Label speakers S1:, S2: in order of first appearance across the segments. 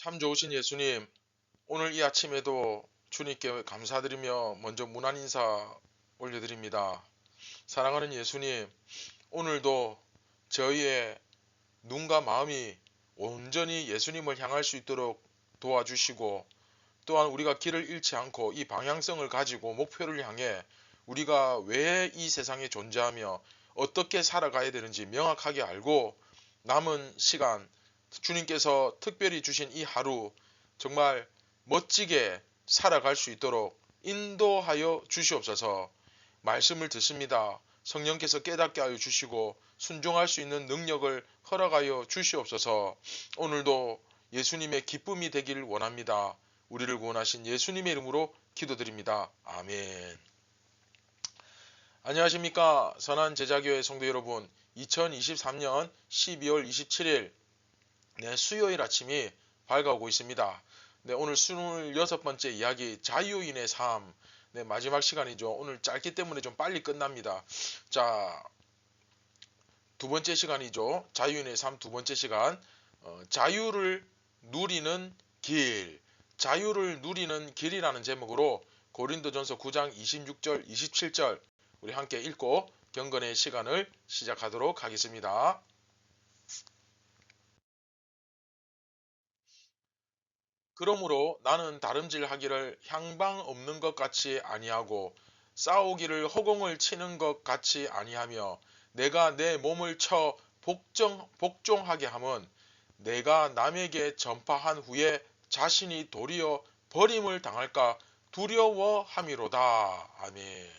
S1: 참 좋으신 예수님, 오늘 이 아침에도 주님께 감사드리며 먼저 문안 인사 올려드립니다. 사랑하는 예수님, 오늘도 저희의 눈과 마음이 온전히 예수님을 향할 수 있도록 도와주시고, 또한 우리가 길을 잃지 않고 이 방향성을 가지고 목표를 향해 우리가 왜 이 세상에 존재하며 어떻게 살아가야 되는지 명확하게 알고 남은 시간 주님께서 특별히 주신 이 하루 정말 멋지게 살아갈 수 있도록 인도하여 주시옵소서. 말씀을 듣습니다. 성령께서 깨닫게 하여 주시고 순종할 수 있는 능력을 허락하여 주시옵소서. 오늘도 예수님의 기쁨이 되기를 원합니다. 우리를 구원하신 예수님의 이름으로 기도드립니다. 아멘. 안녕하십니까 선한 제자교회 성도 여러분, 2023년 12월 27일 수요일 아침이 밝아오고 있습니다. 오늘 26번째 이야기, 자유인의 삶. 마지막 시간이죠. 오늘 짧기 때문에 좀 빨리 끝납니다. 자, 두 번째 시간이죠. 자유인의 삶 두 번째 시간. 자유를 누리는 길. 자유를 누리는 길이라는 제목으로 고린도전서 9장 26절 27절 우리 함께 읽고 경건의 시간을 시작하도록 하겠습니다. 그러므로 나는 다름질하기를 향방 없는 것 같이 아니하고 싸우기를 허공을 치는 것 같이 아니하며 내가 내 몸을 쳐 복종하게 함은 내가 남에게 전파한 후에 자신이 도리어 버림을 당할까 두려워함이로다. 아멘.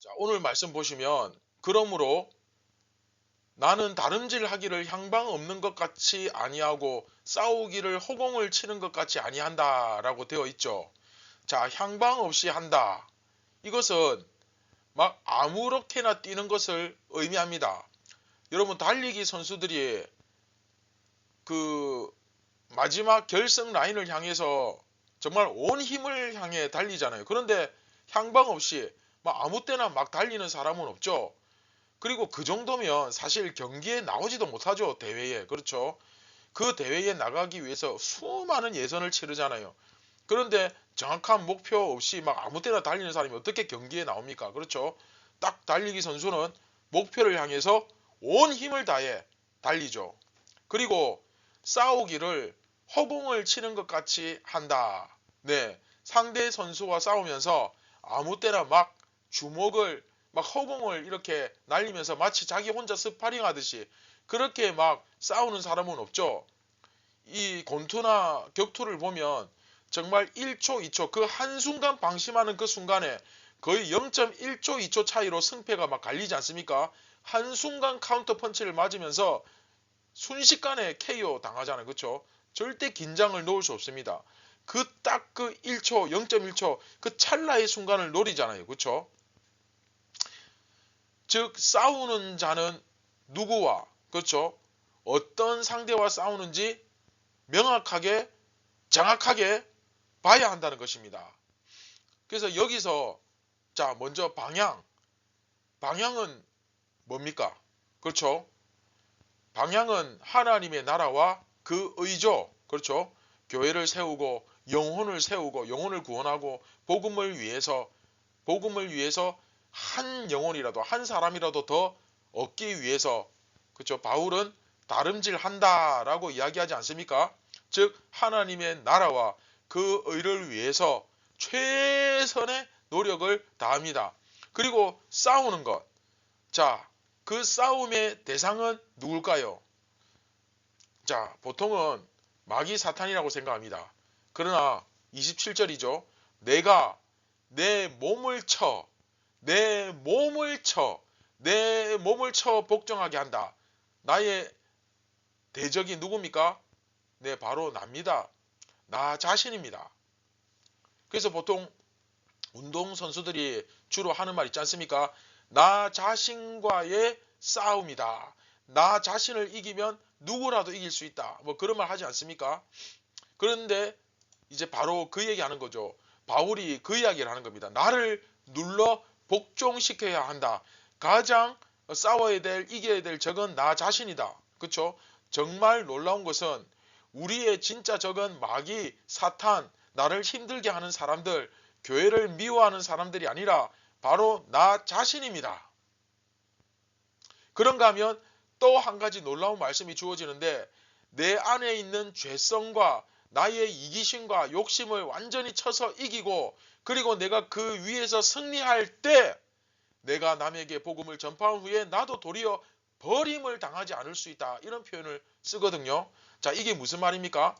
S1: 자, 오늘 말씀 보시면 그러므로 나는 다름질하기를 향방 없는 것 같이 아니하고 싸우기를 허공을 치는 것 같이 아니한다 라고 되어 있죠. 자, 향방 없이 한다. 이것은 막 아무렇게나 뛰는 것을 의미합니다. 여러분, 달리기 선수들이 그 마지막 결승 라인을 향해서 정말 온 힘을 향해 달리잖아요. 그런데 향방 없이 막 아무 때나 막 달리는 사람은 없죠. 그리고 그 정도면 사실 경기에 나오지도 못하죠. 대회에. 그렇죠. 그 대회에 나가기 위해서 수많은 예선을 치르잖아요. 그런데 정확한 목표 없이 막 아무 때나 달리는 사람이 어떻게 경기에 나옵니까? 그렇죠. 딱 달리기 선수는 목표를 향해서 온 힘을 다해 달리죠. 그리고 싸우기를 허공을 치는 것 같이 한다. 네. 상대 선수와 싸우면서 아무 때나 막 주먹을 막 허공을 이렇게 날리면서 마치 자기 혼자 스파링 하듯이 그렇게 막 싸우는 사람은 없죠. 이 권투나 격투를 보면 정말 1초, 2초 그 한순간 방심하는 그 순간에 거의 0.1초, 2초 차이로 승패가 막 갈리지 않습니까? 한순간 카운터 펀치를 맞으면서 순식간에 KO 당하잖아요. 그렇죠? 절대 긴장을 놓을 수 없습니다. 그 딱 그 1초, 0.1초 그 찰나의 순간을 노리잖아요. 그렇죠? 즉 싸우는 자는 누구와 그렇죠? 어떤 상대와 싸우는지 명확하게 정확하게 봐야 한다는 것입니다. 그래서 여기서 자 먼저 방향은 뭡니까? 그렇죠? 방향은 하나님의 나라와 그 의죠. 그렇죠? 교회를 세우고 영혼을 구원하고 복음을 위해서 한 영혼이라도 한 사람이라도 더 얻기 위해서 그렇죠? 바울은 다름질한다라고 이야기하지 않습니까? 즉 하나님의 나라와 그 의를 위해서 최선의 노력을 다합니다. 그리고 싸우는 것. 자, 그 싸움의 대상은 누굴까요? 자, 보통은 마귀 사탄이라고 생각합니다. 그러나 27절이죠. 내가 내 몸을 쳐 복종하게 한다. 나의 대적이 누굽니까? 네, 바로 납니다. 나 자신입니다. 그래서 보통 운동선수들이 주로 하는 말 있지 않습니까? 나 자신과의 싸움이다. 나 자신을 이기면 누구라도 이길 수 있다. 뭐 그런 말 하지 않습니까? 그런데 이제 바로 그 얘기하는 거죠. 바울이 그 이야기를 하는 겁니다. 나를 눌러 복종시켜야 한다. 가장 싸워야 될, 이겨야 될 적은 나 자신이다. 그렇죠? 정말 놀라운 것은 우리의 진짜 적은 마귀, 사탄, 나를 힘들게 하는 사람들, 교회를 미워하는 사람들이 아니라 바로 나 자신입니다. 그런가 하면 또 한 가지 놀라운 말씀이 주어지는데, 내 안에 있는 죄성과 나의 이기심과 욕심을 완전히 쳐서 이기고, 그리고 내가 그 위에서 승리할 때 내가 남에게 복음을 전파한 후에 나도 도리어 버림을 당하지 않을 수 있다. 이런 표현을 쓰거든요. 자, 이게 무슨 말입니까?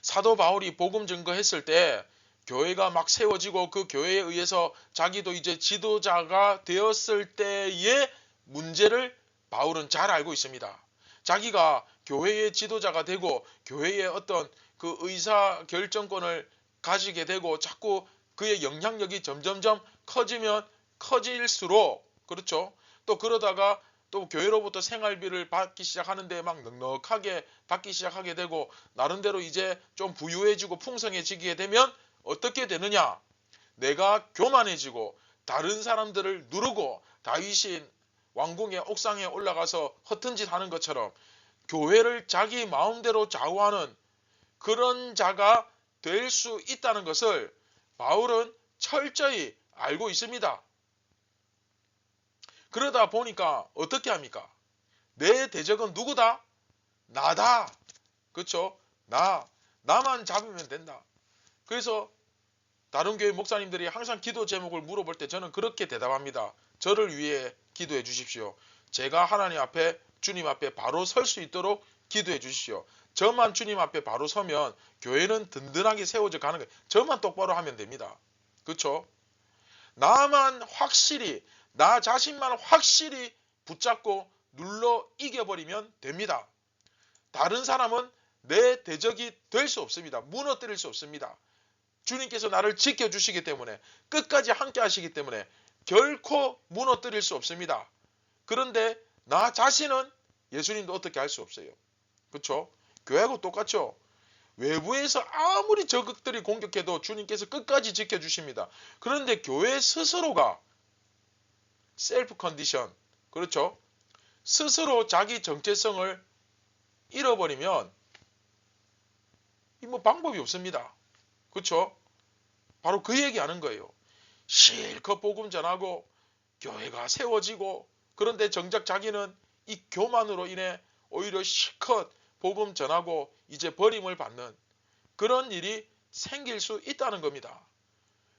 S1: 사도 바울이 복음 증거했을 때 교회가 막 세워지고 그 교회에 의해서 자기도 이제 지도자가 되었을 때의 문제를 바울은 잘 알고 있습니다. 자기가 교회의 지도자가 되고 교회의 어떤 그 의사 결정권을 가지게 되고 자꾸 그의 영향력이 점점점 커지면 커질수록, 그렇죠? 또 그러다가 또 교회로부터 생활비를 받기 시작하는데 막 넉넉하게 받기 시작하게 되고 나름대로 이제 좀 부유해지고 풍성해지게 되면 어떻게 되느냐? 내가 교만해지고 다른 사람들을 누르고 다윗이 왕궁의 옥상에 올라가서 허튼 짓 하는 것처럼 교회를 자기 마음대로 좌우하는 그런 자가 될 수 있다는 것을 바울은 철저히 알고 있습니다. 그러다 보니까 어떻게 합니까? 내 대적은 누구다? 나다. 그렇죠? 나만 잡으면 된다. 그래서 다른 교회 목사님들이 항상 기도 제목을 물어볼 때 저는 그렇게 대답합니다. 저를 위해 기도해 주십시오. 제가 하나님 앞에, 주님 앞에 바로 설 수 있도록 기도해 주십시오. 저만 주님 앞에 바로 서면 교회는 든든하게 세워져 가는 거예요. 저만 똑바로 하면 됩니다. 그렇죠? 나만 확실히, 나 자신만 확실히 붙잡고 눌러 이겨버리면 됩니다. 다른 사람은 내 대적이 될 수 없습니다. 무너뜨릴 수 없습니다. 주님께서 나를 지켜주시기 때문에, 끝까지 함께 하시기 때문에 결코 무너뜨릴 수 없습니다. 그런데 나 자신은 예수님도 어떻게 할 수 없어요. 그렇죠? 교회하고 똑같죠. 외부에서 아무리 적극들이 공격해도 주님께서 끝까지 지켜주십니다. 그런데 교회 스스로가 셀프 컨디션, 그렇죠? 스스로 자기 정체성을 잃어버리면 뭐 방법이 없습니다. 그렇죠? 바로 그 얘기하는 거예요. 실컷 복음 전하고 교회가 세워지고, 그런데 정작 자기는 이 교만으로 인해 오히려 실컷 복음 전하고 이제 버림을 받는 그런 일이 생길 수 있다는 겁니다.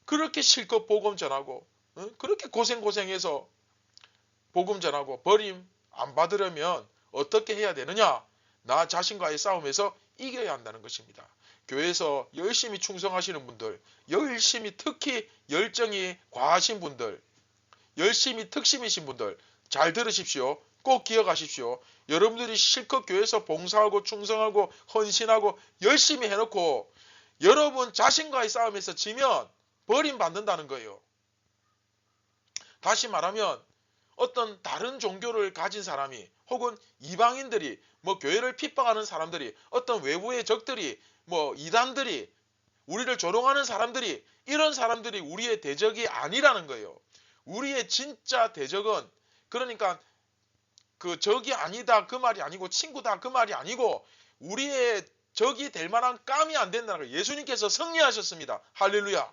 S1: 그렇게 실컷 복음 전하고 그렇게 고생해서 복음 전하고 버림 안 받으려면 어떻게 해야 되느냐? 나 자신과의 싸움에서 이겨야 한다는 것입니다. 교회에서 열심히 충성하시는 분들, 열심히 특히 열정이 과하신 분들, 열심히 특심이신 분들 잘 들으십시오. 꼭 기억하십시오. 여러분들이 실컷 교회에서 봉사하고 충성하고 헌신하고 열심히 해놓고 여러분 자신과의 싸움에서 지면 버림받는다는 거예요. 다시 말하면 어떤 다른 종교를 가진 사람이, 혹은 이방인들이, 뭐 교회를 핍박하는 사람들이, 어떤 외부의 적들이, 뭐 이단들이, 우리를 조롱하는 사람들이, 이런 사람들이 우리의 대적이 아니라는 거예요. 우리의 진짜 대적은, 그러니까 그 적이 아니다 그 말이 아니고 친구다 그 말이 아니고 우리의 적이 될 만한 깜이 안 된다는 거예요. 예수님께서 승리하셨습니다. 할렐루야.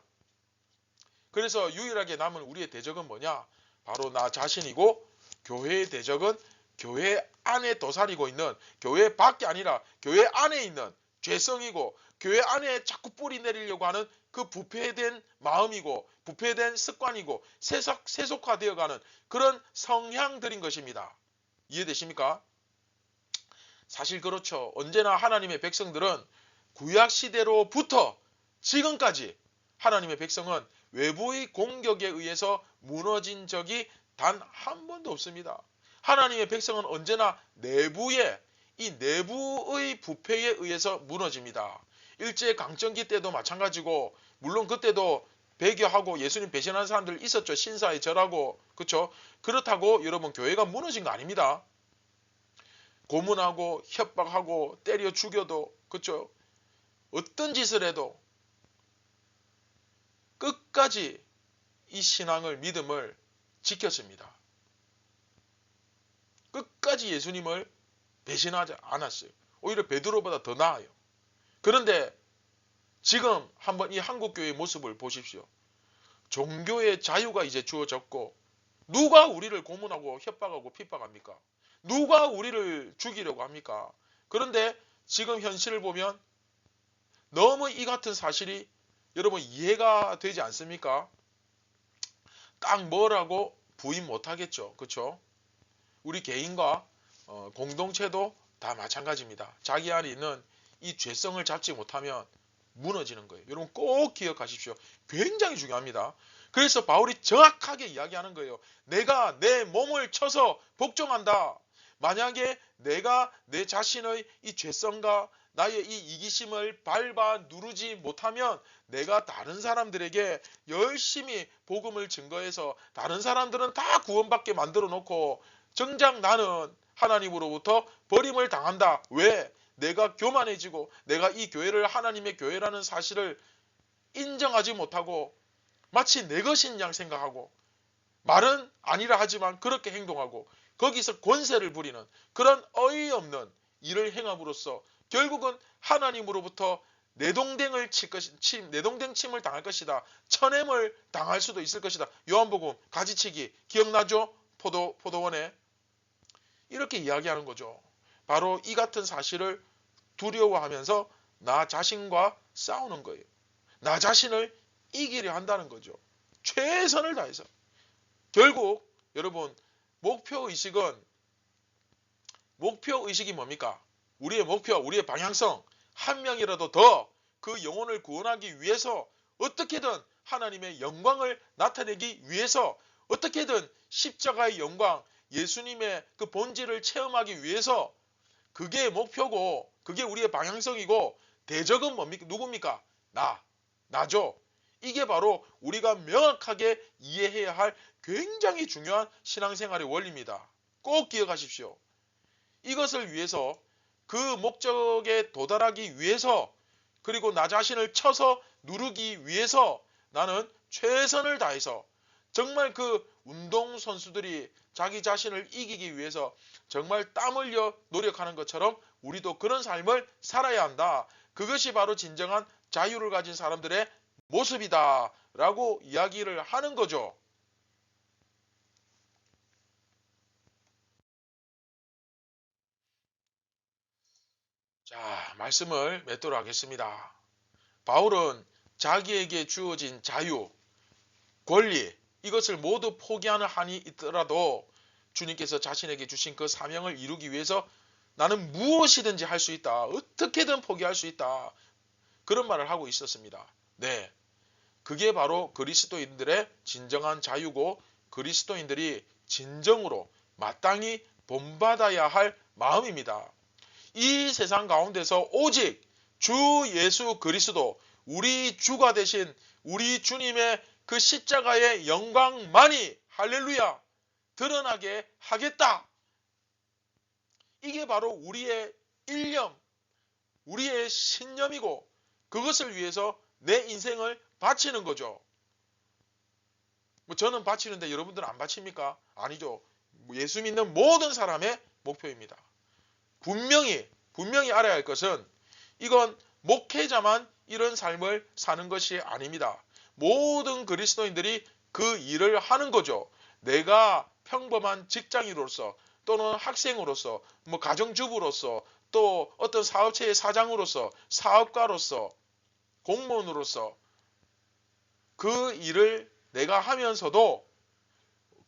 S1: 그래서 유일하게 남은 우리의 대적은 뭐냐? 바로 나 자신이고, 교회의 대적은 교회 안에 도사리고 있는, 교회 밖이 아니라 교회 안에 있는 죄성이고, 교회 안에 자꾸 뿌리 내리려고 하는 그 부패된 마음이고 부패된 습관이고 세속화되어가는 그런 성향들인 것입니다. 이해되십니까? 사실 그렇죠. 언제나 하나님의 백성들은 구약시대로부터 지금까지 하나님의 백성은 외부의 공격에 의해서 무너진 적이 단 한 번도 없습니다. 하나님의 백성은 언제나 이 내부의 부패에 의해서 무너집니다. 일제강점기 때도 마찬가지고, 물론 그때도 배교하고 예수님 배신하는 사람들 있었죠. 신사에 절하고, 그렇죠? 그렇다고 여러분 교회가 무너진 거 아닙니다. 고문하고 협박하고 때려 죽여도, 그렇죠? 어떤 짓을 해도 끝까지 이 신앙을, 믿음을 지켰습니다. 끝까지 예수님을 배신하지 않았어요. 오히려 베드로보다 더 나아요. 그런데 지금 한번 이 한국교회의 모습을 보십시오. 종교의 자유가 이제 주어졌고 누가 우리를 고문하고 협박하고 핍박합니까? 누가 우리를 죽이려고 합니까? 그런데 지금 현실을 보면 너무 이 같은 사실이 여러분 이해가 되지 않습니까? 딱 뭐라고 부인 못하겠죠. 그렇죠? 우리 개인과 공동체도 다 마찬가지입니다. 자기 안에 있는 이 죄성을 잡지 못하면 무너지는 거예요. 여러분 꼭 기억하십시오. 굉장히 중요합니다. 그래서 바울이 정확하게 이야기하는 거예요. 내가 내 몸을 쳐서 복종한다. 만약에 내가 내 자신의 이 죄성과 나의 이 이기심을 밟아 누르지 못하면 내가 다른 사람들에게 열심히 복음을 증거해서 다른 사람들은 다 구원받게 만들어 놓고 정작 나는 하나님으로부터 버림을 당한다. 왜? 내가 교만해지고 내가 이 교회를 하나님의 교회라는 사실을 인정하지 못하고 마치 내 것인 양 생각하고 말은 아니라 하지만 그렇게 행동하고 거기서 권세를 부리는 그런 어이없는 일을 행함으로써 결국은 하나님으로부터 내동댕을 내동댕침을 당할 것이다. 천햄을 당할 수도 있을 것이다. 요한복음 가지치기 기억나죠? 포도원에 이렇게 이야기하는 거죠. 바로 이 같은 사실을 두려워하면서 나 자신과 싸우는 거예요. 나 자신을 이기려 한다는 거죠. 최선을 다해서. 결국 여러분 목표의식이 뭡니까? 우리의 목표, 우리의 방향성 한 명이라도 더 그 영혼을 구원하기 위해서 어떻게든 하나님의 영광을 나타내기 위해서 어떻게든 십자가의 영광, 예수님의 그 본질을 체험하기 위해서 그게 목표고 그게 우리의 방향성이고 대적은 뭡니까? 누굽니까? 나죠. 이게 바로 우리가 명확하게 이해해야 할 굉장히 중요한 신앙생활의 원리입니다. 꼭 기억하십시오. 이것을 위해서 그 목적에 도달하기 위해서 그리고 나 자신을 쳐서 누르기 위해서 나는 최선을 다해서 정말 그 운동선수들이 자기 자신을 이기기 위해서 정말 땀 흘려 노력하는 것처럼 우리도 그런 삶을 살아야 한다. 그것이 바로 진정한 자유를 가진 사람들의 모습이다 라고 이야기를 하는 거죠. 자, 말씀을 맺도록 하겠습니다. 바울은 자기에게 주어진 자유, 권리 이것을 모두 포기하는 한이 있더라도 주님께서 자신에게 주신 그 사명을 이루기 위해서 나는 무엇이든지 할 수 있다. 어떻게든 포기할 수 있다. 그런 말을 하고 있었습니다. 네, 그게 바로 그리스도인들의 진정한 자유고 그리스도인들이 진정으로 마땅히 본받아야 할 마음입니다. 이 세상 가운데서 오직 주 예수 그리스도 우리 주가 되신 우리 주님의 그 십자가의 영광만이 할렐루야 드러나게 하겠다. 이게 바로 우리의 일념, 우리의 신념이고 그것을 위해서 내 인생을 바치는 거죠. 저는 바치는데 여러분들은 안 바칩니까? 아니죠. 예수 믿는 모든 사람의 목표입니다. 분명히 알아야 할 것은 이건 목회자만 이런 삶을 사는 것이 아닙니다. 모든 그리스도인들이 그 일을 하는 거죠. 내가 평범한 직장인으로서 또는 학생으로서 가정주부로서 또 어떤 사업체의 사장으로서 사업가로서 공무원으로서 그 일을 내가 하면서도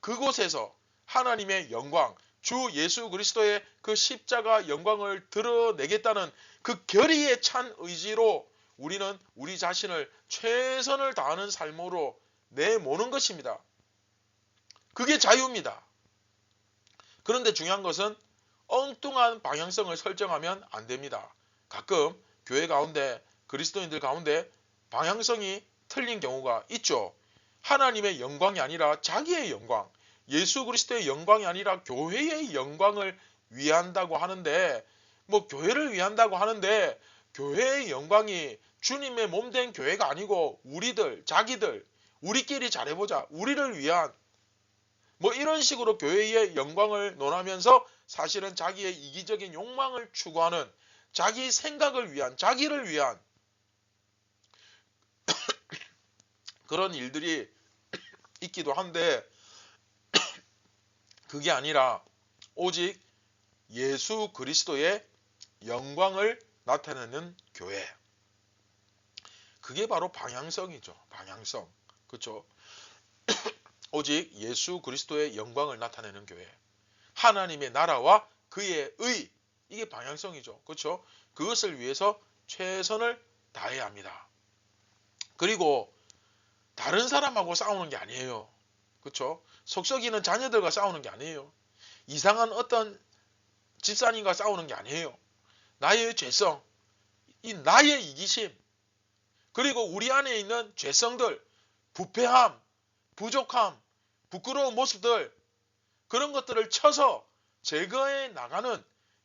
S1: 그곳에서 하나님의 영광, 주 예수 그리스도의 그 십자가 영광을 드러내겠다는 그 결의에 찬 의지로 우리는 우리 자신을 최선을 다하는 삶으로 내모는 것입니다. 그게 자유입니다. 그런데 중요한 것은 엉뚱한 방향성을 설정하면 안 됩니다. 가끔 교회 가운데 그리스도인들 가운데 방향성이 틀린 경우가 있죠. 하나님의 영광이 아니라 자기의 영광, 예수 그리스도의 영광이 아니라 교회의 영광을 위한다고 하는데 교회를 위한다고 하는데 교회의 영광이 주님의 몸된 교회가 아니고 자기들 우리끼리 잘해보자 우리를 위한 이런 식으로 교회의 영광을 논하면서 사실은 자기의 이기적인 욕망을 추구하는 자기 생각을 위한, 자기를 위한 그런 일들이 있기도 한데 그게 아니라 오직 예수 그리스도의 영광을 나타내는 교회. 그게 바로 방향성이죠. 방향성. 그렇죠? 오직 예수 그리스도의 영광을 나타내는 교회. 하나님의 나라와 그의 의. 이게 방향성이죠. 그렇죠? 그것을 위해서 최선을 다해야 합니다. 그리고 다른 사람하고 싸우는 게 아니에요. 그렇죠? 속썩이는 자녀들과 싸우는 게 아니에요. 이상한 어떤 집사님과 싸우는 게 아니에요. 나의 죄성, 이 나의 이기심, 그리고 우리 안에 있는 죄성들, 부패함, 부족함, 부끄러운 모습들, 그런 것들을 쳐서 제거해 나가는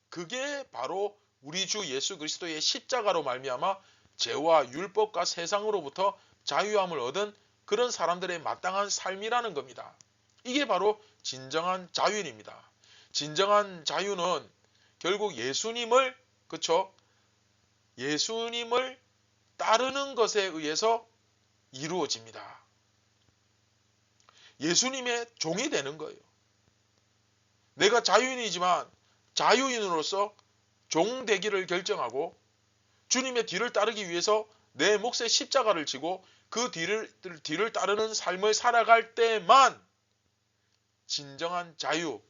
S1: 그게 바로 우리 주 예수 그리스도의 십자가로 말미암아 죄와 율법과 세상으로부터 자유함을 얻은 그런 사람들의 마땅한 삶이라는 겁니다. 이게 바로 진정한 자유입니다. 진정한 자유는 결국 예수님을, 그쵸? 예수님을 따르는 것에 의해서 이루어집니다. 예수님의 종이 되는 거예요. 내가 자유인이지만 자유인으로서 종 되기를 결정하고 주님의 뒤를 따르기 위해서 내 몫의 십자가를 지고 그 뒤를 따르는 삶을 살아갈 때만 진정한 자유,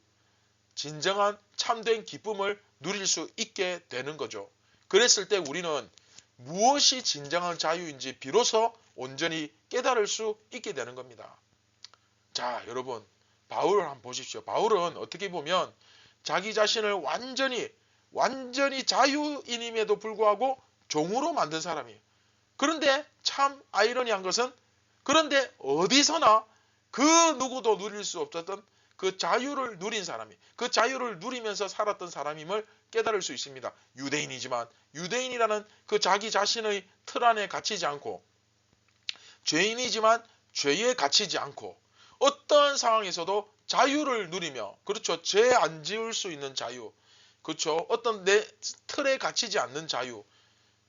S1: 진정한 참된 기쁨을 누릴 수 있게 되는 거죠. 그랬을 때 우리는 무엇이 진정한 자유인지 비로소 온전히 깨달을 수 있게 되는 겁니다. 자, 여러분, 바울을 한번 보십시오. 바울은 어떻게 보면 자기 자신을 완전히 자유인임에도 불구하고 종으로 만든 사람이에요. 그런데 참 아이러니한 것은 그런데 어디서나 그 누구도 누릴 수 없었던 그 자유를 누린 사람이, 그 자유를 누리면서 살았던 사람임을 깨달을 수 있습니다. 유대인이지만 유대인이라는 그 자기 자신의 틀 안에 갇히지 않고, 죄인이지만 죄에 갇히지 않고, 어떠한 상황에서도 자유를 누리며, 그렇죠, 죄 안 지을 수 있는 자유, 그렇죠, 어떤 내 틀에 갇히지 않는 자유,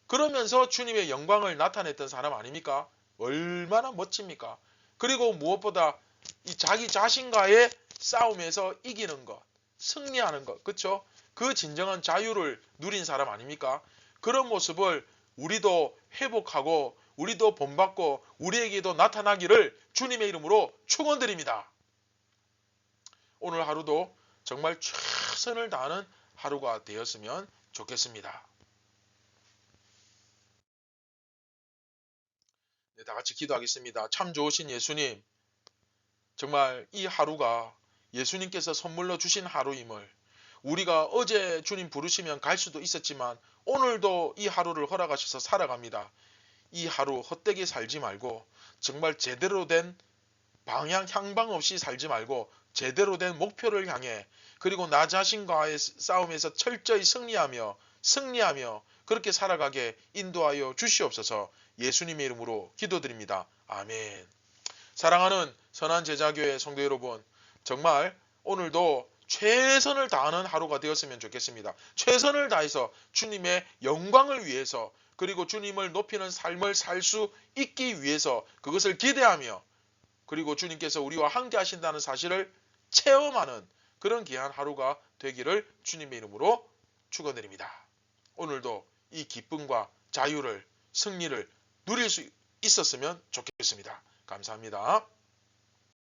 S1: 그러면서 주님의 영광을 나타냈던 사람 아닙니까? 얼마나 멋집니까? 그리고 무엇보다 이 자기 자신과의 싸움에서 이기는 것, 승리하는 것, 그렇죠? 그 진정한 자유를 누린 사람 아닙니까? 그런 모습을 우리도 회복하고 우리도 본받고 우리에게도 나타나기를 주님의 이름으로 축원드립니다. 오늘 하루도 정말 최선을 다하는 하루가 되었으면 좋겠습니다. 네, 다 같이 기도하겠습니다. 참 좋으신 예수님, 정말 이 하루가 예수님께서 선물로 주신 하루임을, 우리가 어제 주님 부르시면 갈 수도 있었지만 오늘도 이 하루를 허락하셔서 살아갑니다. 이 하루 헛되게 살지 말고 정말 제대로 된 향방 없이 살지 말고 제대로 된 목표를 향해, 그리고 나 자신과의 싸움에서 철저히 승리하며 그렇게 살아가게 인도하여 주시옵소서. 예수님의 이름으로 기도드립니다. 아멘. 사랑하는 선한 제자교회 성도 여러분, 정말 오늘도 최선을 다하는 하루가 되었으면 좋겠습니다. 최선을 다해서 주님의 영광을 위해서, 그리고 주님을 높이는 삶을 살 수 있기 위해서 그것을 기대하며, 그리고 주님께서 우리와 함께 하신다는 사실을 체험하는 그런 귀한 하루가 되기를 주님의 이름으로 축원드립니다. 오늘도 이 기쁨과 자유를, 승리를 누릴 수 있었으면 좋겠습니다. 감사합니다.